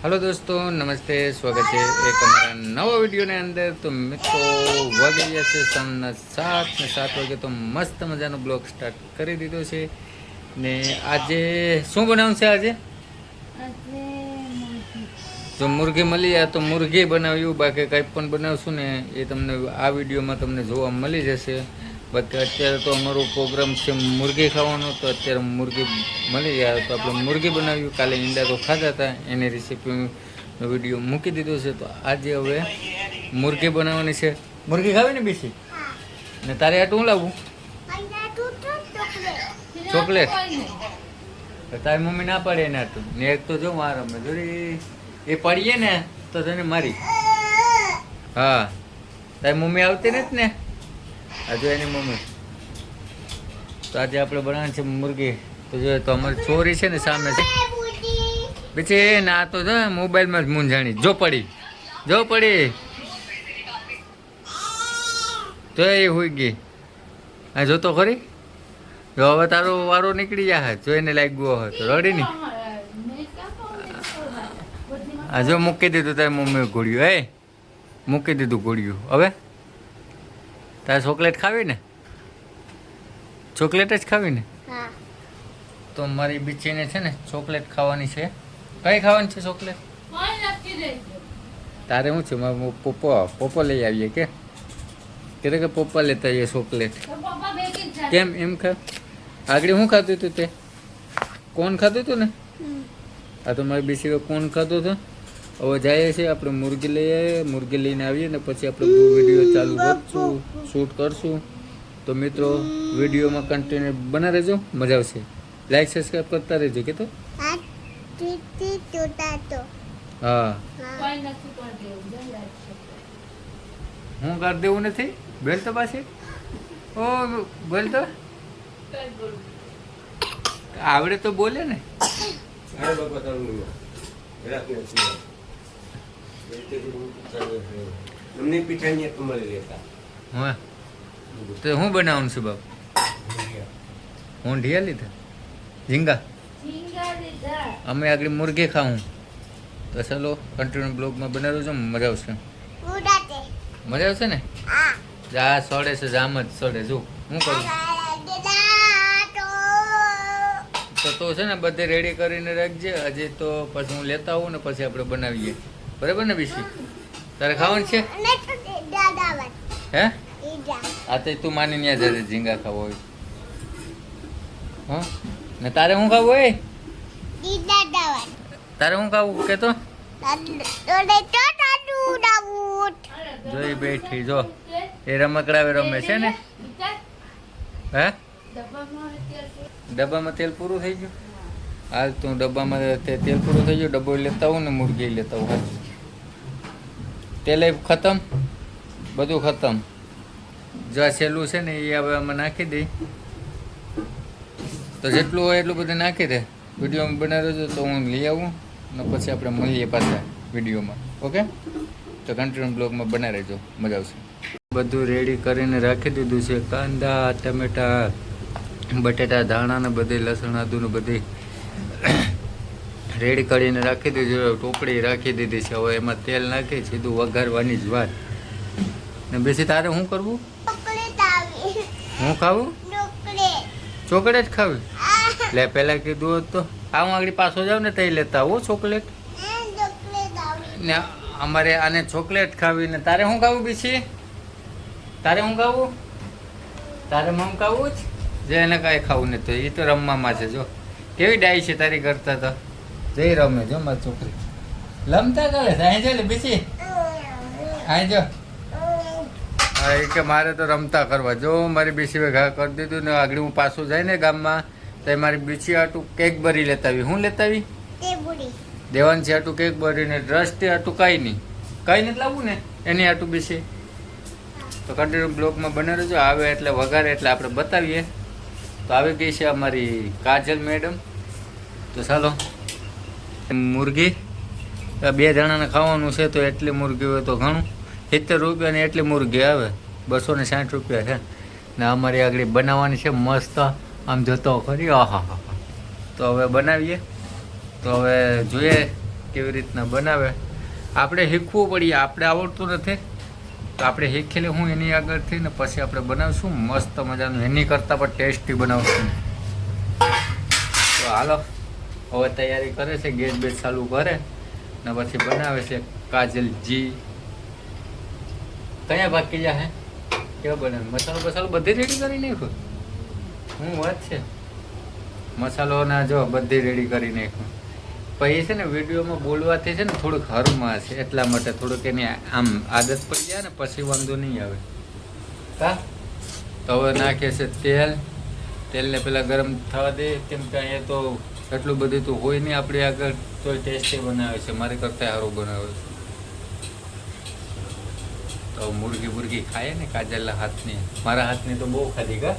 Hello दोस्तों नमस्ते स्वागत है एक हमारा नवा वीडियो ने अंदर। तो મિત્રો વાગી ગયા છે સાંજના 7 ને 7 વાગે તો મસ્ત મજાનો બ્લોગ સ્ટાર્ટ કરી દીધો છે ને આજે શું બનાવવાનું છે આજે જો મુર્ગી મળી જાય તો મુર્ગી બનાવ્યું, બાકી કંઈ પણ બનાવશું ને એ તમને આ વિડીયોમાં તમને જોવા મળી જશે। બાકી અત્યારે તો અમારો પ્રોગ્રામ છે મુર્ગી ખાવાનો, તો અત્યારે મુર્ગી મળી જાય તો આપણે મુર્ગી બનાવ્યું। કાલે ઈંડા તો ખાધા હતા, એની રેસીપીનો વિડીયો મૂકી દીધો છે। તો આજે હવે મુર્ગી બનાવવાની છે। મુર્ગી ખાવી ને બીસી ને તારે આટું હું લાવું? ચોકલેટ? તારી મમ્મી ના પાડે એને આટું ને એક તો જો મારા અમે જોડી એ પડીએ ને તો તને મારી। હા તારી મમ્મી આવતી નથી ને, આ જો એની મમ્મી। તો આજે આપણે બનાવવાની છે મુર્ગી। તો જો તો અમારી છોરી છે ને સામે છે પછી ના તો જો મોબાઈલમાં જ મૂંઝાણી જો પડી તો એ હોઈ ગઈ। હા જો તો ખરી, જો હવે તારો વારો નીકળી જાય જો એને લાગ્યો હોય તો રડી નહીં। હા જો મૂકી દીધું તારી મમ્મીએ ઘોડ્યું, હે મૂકી દીધું ઘોડ્યું। હવે તારે ચોકલેટ ખાવી ને? ચોકલેટ જ ખાવી ને? તો મારી બીચીને છે ને ચોકલેટ ખાવાની છે। કઈ ખાવાની છે ચોકલેટ? તારે શું છે? મારા પપ્પા લઈ આવીએ કે પપ્પા લેતા આવીએ ચોકલેટ? કેમ એમ ખા? આગળ શું ખાતું હતું તે? કોણ ખાતું હતું ને? આ તો મારી બીસી કોણ ખાતું હતું। હવે જઈએ છીએ આપણે મુર્ગી લઈ આવીએ, મુર્ગી લઈને આવીએ ને પછી આપણે વિડીયો ચાલુ કરશું, શૂટ કરશું। તો મિત્રો વિડીયોમાં કન્ટિન્યુ બના રહેજો, મજા આવશે। લાઈક સબસ્ક્રાઈબ કરતા રહેજો કે તો હા હું કરી દેવું નથી બેલ તો પાછી ઓ બોલ તો આવડે તો બોલે ને। તો હું બનાવવાનું છે બાપ? હું ઢિયા લીધા ઝીંગા અમે આગળ મુર્ગી ખાવું। તો ચાલો કન્ટિન્યુ બ્લોગમાં બનાવ્યો છો, મજા આવશે ને? જા સોડે છે જામ જ સોડે જો હું કરું તો છે ને બધે રેડી કરીને રાખજે। હજી તો પછી હું લેતા આવું ને પછી આપણે બનાવીએ, બરાબર ને બીસી? તારે ખાવાનું છે હે? આ તો તું માની ન્યા જજે ઝીંગા ખાવો હોય હા ને તારે શું ખાવું હોય? તારે શું ખાવું કે તો જોઈ બેઠી જો એ રમકડાવે રમે છે ને। હે ડબ્બામાં તેલ પૂરું થઈ ગયું? હાલ તું ડબ્બામાં તેલ પૂરું થઈ ગયું, ડબ્બો લેતા આવું ને મુર્ગી લેતા આવું। તેલ ખતમ, બધું ખતમ। જો છેલ્લું છે ને એ હવે આમાં નાખી દઈ, તો જેટલું હોય એટલું બધું નાખી દે। વિડીયોમાં બનાવી રહેજો તો હું લઈ આવું ને પછી આપણે મળીએ પાછા વિડીયોમાં, ઓકે? તો કન્ટિન્યુ બ્લોગમાં બનાવી રહેજો, મજા આવશે। બધું રેડી કરીને રાખી દીધું છે, કાંદા ટમેટા બટેટા ધાણા ને બધી લસણ આદુ ને બધી રેડી કરીને રાખી દીધું। ટોપડી રાખી દીધી છે, હવે એમાં તેલ નાખી સીધું વઘારવાની જ વાત ને। બેસી તારે શું કરવું? હું ખાવું? ચોકલેટ ખાવી? લે પેલા કીધું હોત તો હું આગળ પાછો જાવ ને તઈ લેતા આવો ચોકલેટ ને। અમારે આને ચોકલેટ ખાવી ને તારે શું ખાવું બીસી? તારે શું ખાવું? તારે મમ ખાવું જ જે એને કાંઈ ખાવું ને તો એ તો રમવામાં છે। જો કેવી ડાય છે તારી કરતા, તો જઈ રમે જો મારી છોકરી લમતા કરે છે। અહીં જો લે બીસી અહીં જો હા કે મારે તો રમતા કરવા જો મારી બીસી ઘા કરી દીધું ને આગળ હું પાછું જાય ને ગામમાં તો મારી બીસી આટું કેક ભરી લેતા આવી। હું લેતા આવી? દેવાન છે આટું કેક ભરી ને દ્રષ્ટિ આટું કાંઈ નહીં નથી લાવવું ને એની આટું બીસી। તો કન્ટિન્યુ બ્લોગમાં બને રહેજો, આવે એટલે વઘારે એટલે આપણે બતાવીએ। તો આવી ગઈ છે અમારી કાજલ મેડમ। તો ચાલો મુર્ગી 2 જણાને ખાવાનું છે તો એટલી મુર્ગી હોય તો ઘણું। 70 રૂપિયાની એટલી મુર્ગી આવે, 260 રૂપિયા છે ને અમારી આગળ બનાવવાની છે મસ્ત। આમ જોતો ખરી, આહા। તો હવે બનાવીએ। તો હવે જોઈએ કેવી રીતના બનાવે. આપણે શીખવું પડીએ, આપણે આવડતું નથી તો આપણે શીખી લે હું એની આગળથી ને પછી આપણે બનાવશું મસ્ત મજાનું, એની કરતાં પણ ટેસ્ટી બનાવશું. તો હાલો હવે તૈયારી કરે છે, ગેસ બેસ ચાલુ કરે ને પછી બનાવે છે કાજલજી. કયા બાકી જા હે કેવા બને મસાલો બસાલો બધી રેડી કરી નાખ્યો. હું વાત છે મસાલો ના જો બધી રેડી કરી નાખ્યું. પછી છે ને વિડીયોમાં બોલવાથી છે ને થોડુંક હરમાં છે એટલા માટે થોડુંક એની આમ આદત પડી જાય ને પછી વાંધો નહીં આવે. હા તો હવે નાખે છે તેલ. તેલને પહેલાં ગરમ થવા દે, કેમ કે અહીંયા તો એટલું બધું તો હોય નહીં આપણે આગળ, તો ટેસ્ટી બનાવે છે, મારી કરતાં સારું બનાવે છે. તો મુરગી બુરગી ખાય ને કાજલના હાથની, મારા હાથની તો બહુ ખાધી કા.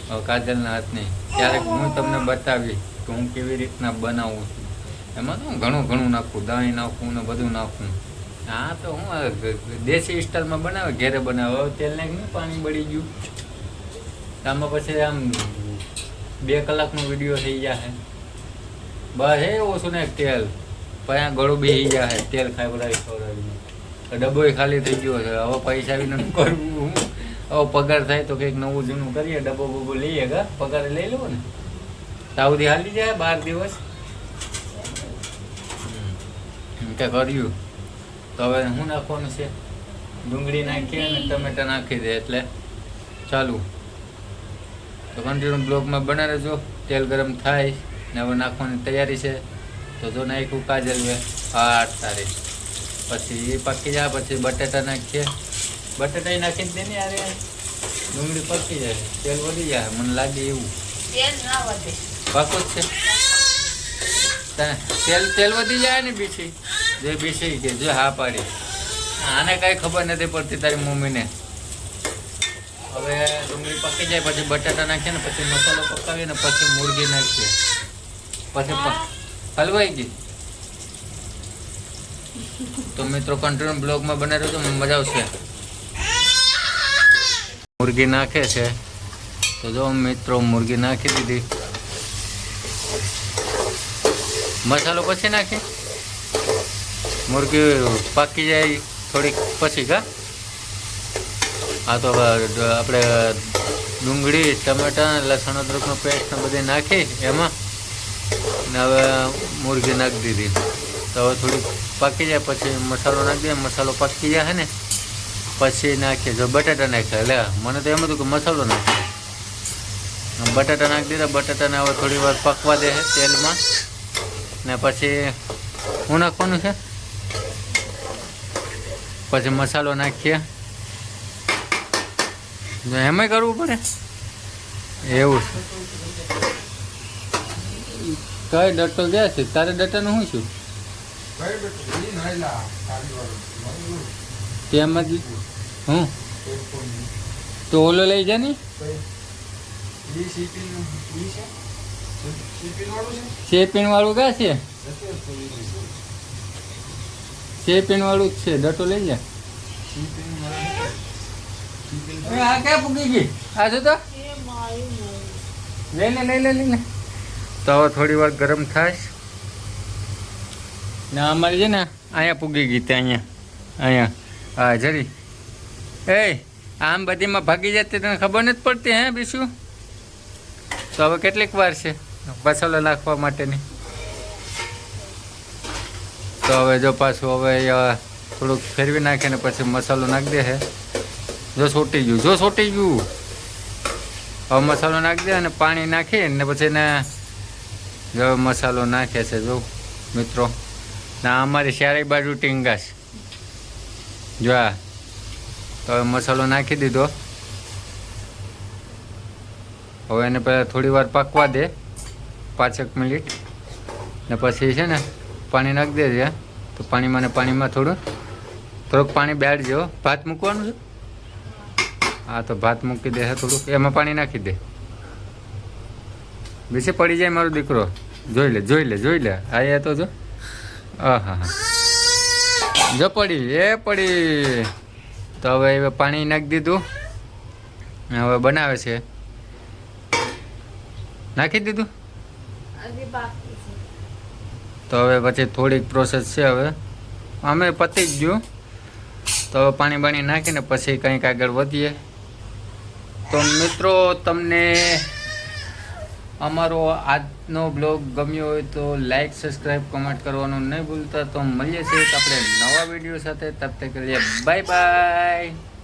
હવે કાજલના હાથની ક્યારેક હું તમને બતાવી કે હું કેવી રીતના બનાવું છું. એમાં તો ઘણું ઘણું નાખું, દહીં નાખું ને બધું નાખું. હા તો હું દેશી સ્ટાઇલમાં બનાવે, ઘેરે બનાવે. હવે તેલ નાખીને પાણી બળી ગયું આમાં પછી આમ 2 કલાકનો વિડીયો થઈ જાય. બસ એ ઓછું ને તેલ પછી ગળું બેસી જાય, તેલ ખવડાવીને ડબ્બોય ખાલી થઈ ગયો છે. હવે પૈસા બી નથી કરવું. હવે પગાર થાય તો કંઈક નવું જૂનું કરીએ, ડબ્બો બબ્બો લઈએ કા, પગારે લઈ લેવો ને તાવથી હાલી જાય 12 દિવસ કે કર્યું. તો હવે શું નાખવાનું છે, ડુંગળી નાખીએ અને ટમેટા નાખી દે એટલે ચાલુ. તો કન્ટિન્યુ બ્લોગમાં બના રહેજો. તેલ ગરમ થાય ને હવે નાખવાની તૈયારી છે. તો જો નાખ્યું કાજલ 8 તારીખ પછી એ પાકી જાય પછી બટાટા નાખીએ. બટાટા નાખીને દે ને યાર, ડુંગળી પકી જાય, તેલ વધી જાય મને લાગે એવું. પાકું જ છે તેલ વધી જાય ને બીછી જે બીછી કે જો હા પાડી. આને કાંઈ ખબર નથી પડતી તારી મમ્મીને. હવે ડુંગળી પકી જાય પછી બટાટા નાખીએ ને પછી મસાલો પકાવીએ ને પછી મુરગી નાખીએ પછી હલવાઈ ગઈ. તો મિત્રો કન્ટિન્યુ બ્લોગમાં બના રહેજો, મજા આવશે. મુરગી નાખે છે તો જો મિત્રો મુરગી નાખી દીધી. મસાલો પછી નાખી, મુરગી પાકી જાય થોડીક પછી કા. હા તો આપણે ડુંગળી ટમેટા લસણ અદરકનો પેસ્ટ ને બધી નાખી એમાં ને હવે મુરગી નાખી દીધી. તો હવે થોડીક પાકી જાય પછી મસાલો નાખી દે. મસાલો પાકી જાય ને પછી નાખીએ જો બટાટા નાખ્યા. એટલે મને તો એમ હતું કે મસાલો નાખીએ. બટાટા નાખી દીધા. બટાટાને હવે થોડી વાર પકવા દે તેલમાં ને પછી શું નાખવાનું છે, પછી મસાલો નાખીએ. એમાંય કરવું પડે એવું છે. કઈ ડટ્ટો ગયા છે તારે? ડટ્ટાનું શું છું તેમાં જ હું તો ઓલો લઈ જા ને શેપિન વાળું ક્યાં છે? શેપિન વાળું જ છે, ડટ્ટો લઈ જા. આ ક્યાં પૂગી ગઈ? આ શું તો લઈને તો હવે થોડી વાર ગરમ થાય ને અમારી છે ને અહીંયા પૂગી ગઈ ત્યાં અહીંયા હા જરી. એ આમ બધીમાં ભાગી જતી તને ખબર નથી પડતી હે બીજું. તો હવે કેટલીક વાર છે મસાલો નાખવા માટેની. તો હવે જો પાછું હવે થોડુંક ફેરવી નાખે ને પછી મસાલો નાખી દે છે. જો સોટી ગયું હવે મસાલો નાખી દે અને પાણી નાખી ને પછી એને જો મસાલો નાખે છે જો મિત્રો. ના અમારી ચારેય બાજુ ટીંગાસ જો આ. તો હવે મસાલો નાખી દીધો. હવે એને પહેલાં થોડી વાર પાકવા દે 5 મિનિટ ને પછી છે ને પાણી નાખી દેજે. તો પાણીમાં થોડુંક પાણી બેઠજો. ભાત મૂકવાનું છે. હા તો ભાત મૂકી દે થોડુંક, એમાં પાણી નાખી દે. બેસી પડી જાય મારો દીકરો. જોઈ લે આ તો જો. હા જો પડી. તો હવે પાણી નાખી દીધું. હવે બનાવે છે. નાખી દીધું. તો હવે પછી થોડીક પ્રોસેસ છે. હવે અમે પતી જ ગયું. તો હવે પાણી બાણી નાખીને પછી કંઈક આગળ વધીએ. તો મિત્રો તમને અમારો આજનો બ્લોગ ગમ્યો હોય તો લાઈક, સબસ્ક્રાઈબ, કમેન્ટ કરવાનું નહીં ભૂલતા. તો મળીએ છીએ આપણે નવા વિડીયો સાથે. તબ તક કે લીએ બાય બાય.